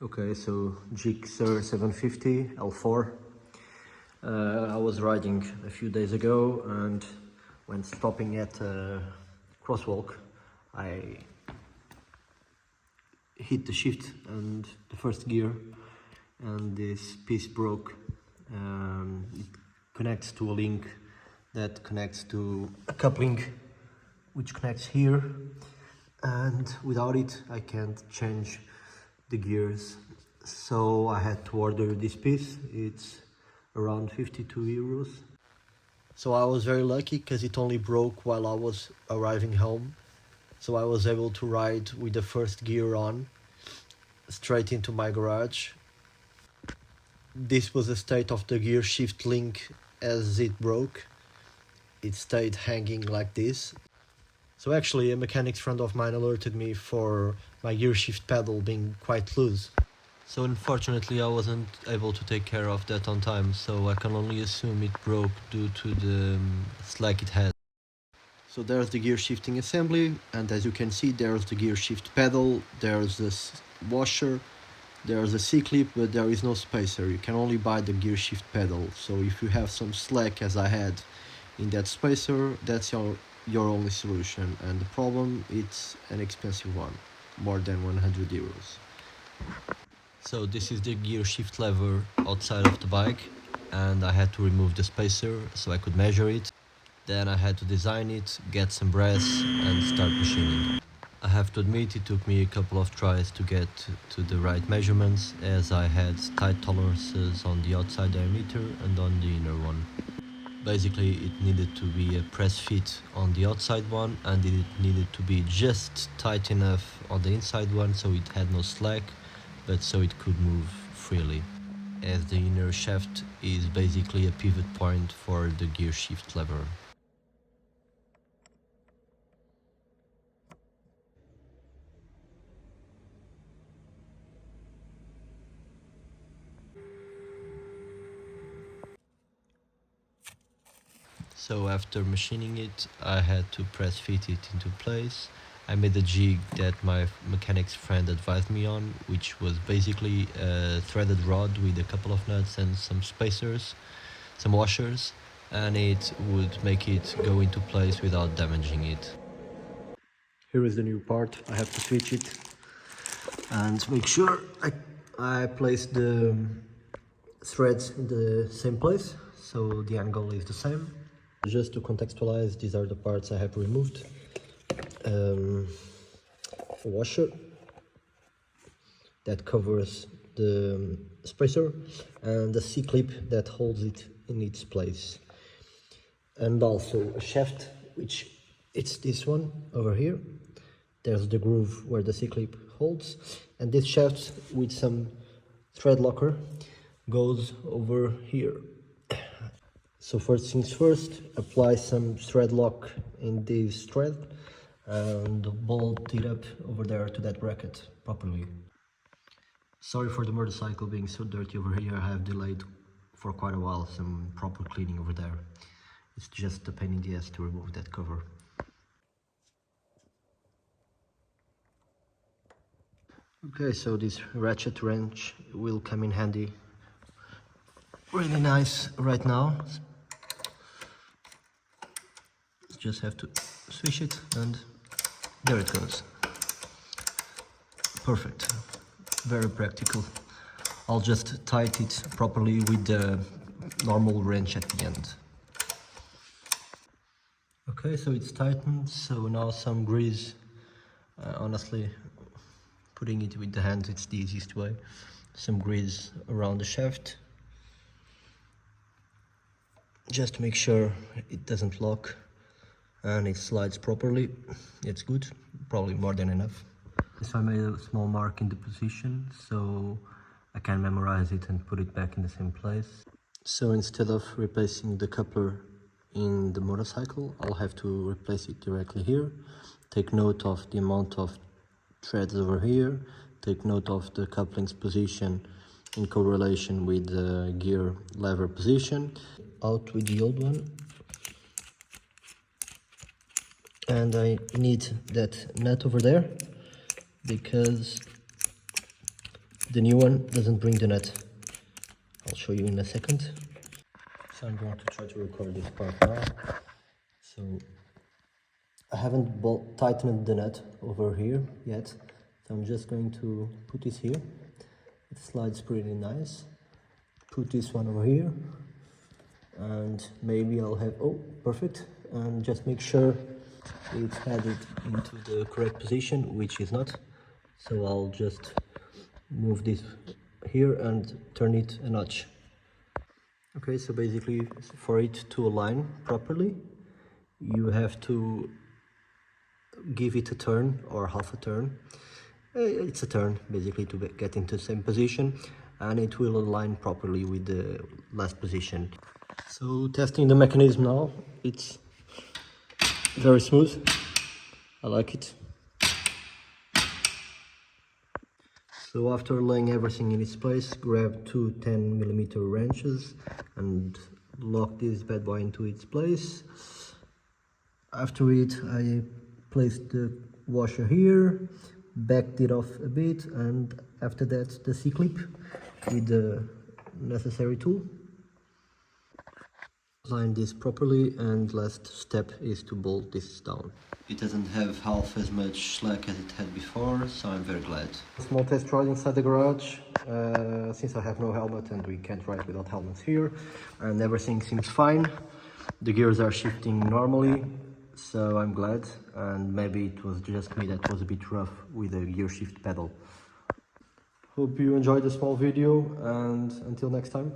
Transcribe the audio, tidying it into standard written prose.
Okay, so GSX-R 750 L4. I was riding a few days ago, and when stopping at a crosswalk, I hit the shift and the first gear, and this piece broke. It connects to a link that connects to a coupling which connects here, and without it I can't change the gears, so I had to order this piece. It's around 52 euros. So I was very lucky because it only broke while I was arriving home, so I was able to ride with the first gear on straight into my garage. This was the state of the gear shift link as it broke. It stayed hanging like this. So actually a mechanics friend of mine alerted me for my gear shift pedal being quite loose. So unfortunately I wasn't able to take care of that on time, so I can only assume it broke due to the slack it had. So there's the gear shifting assembly, and as you can see there's the gear shift pedal, there's this washer, there's a C-clip, but there is no spacer. You can only buy the gear shift pedal, so if you have some slack as I had in that spacer, that's your only solution, and the problem, it's an expensive one, more than 100 euros. So this is the gear shift lever outside of the bike, and I had to remove the spacer so I could measure it. Then I had to design it, get some brass and start machining. I have to admit it took me a couple of tries to get to the right measurements, as I had tight tolerances on the outside diameter and on the inner one. Basically it needed to be a press fit on the outside one, and it needed to be just tight enough on the inside one so it had no slack, but so it could move freely, as the inner shaft is basically a pivot point for the gear shift lever. So after machining it, I had to press fit it into place. I made a jig that my mechanics friend advised me on, which was basically a threaded rod with a couple of nuts and some spacers, some washers, and it would make it go into place without damaging it. Here is the new part. I have to switch it and make sure I place the threads in the same place, so the angle is the same. Just to contextualize, these are the parts I have removed. A washer that covers the spacer, and a C-clip that holds it in its place, and also a shaft, which it's this one over here. There's the groove where the C-clip holds, and this shaft with some thread locker goes over here. So first things first, apply some thread lock in this thread and bolt it up over there to that bracket properly. Sorry for the motorcycle being so dirty over here. I have delayed for quite a while some proper cleaning over there. It's just a pain in the ass to remove that cover. Okay, so this ratchet wrench will come in handy. Really nice right now. Just have to swish it and there it goes. Perfect. Very practical. I'll just tighten it properly with the normal wrench at the end. Okay, so it's tightened, so now some grease. Honestly, putting it with the hand, it's the easiest way. Some grease around the shaft, just to make sure it doesn't lock and it slides properly. It's good, probably more than enough. So I made a small mark in the position so I can memorize it and put it back in the same place. So instead of replacing the coupler in the motorcycle, I'll have to replace it directly here. Take note of the amount of threads over here. Take note of the coupling's position in correlation with the gear lever position. Out with the old one. And I need that nut over there because The new one doesn't bring the nut. I'll show you in a second. So I'm going to try to record this part now. So I haven't tightened the nut over here yet. So I'm just going to put this here. It slides pretty nice. Put this one over here. And maybe I'll have, oh, perfect. And just make sure it's headed into the correct position, which is not. So I'll just move this here and turn it a notch. Okay, so basically for it to align properly, you have to give it a turn or half a turn. It's a turn basically to get into the same position, and it will align properly with the last position. So testing the mechanism now, it's very smooth. I like it. So after laying everything in its place, grab two 10mm wrenches and lock this bad boy into its place. After it, I placed the washer here, backed it off a bit, and after that the C-clip with the necessary tool. Line this properly, and last step is to bolt this down. It doesn't have half as much slack as it had before, so I'm very glad. Small test ride inside the garage, since I have no helmet and we can't ride without helmets here, and everything seems fine. The gears are shifting normally, so I'm glad, and maybe it was just me that was a bit rough with the gear shift pedal. Hope you enjoyed the small video, and until next time.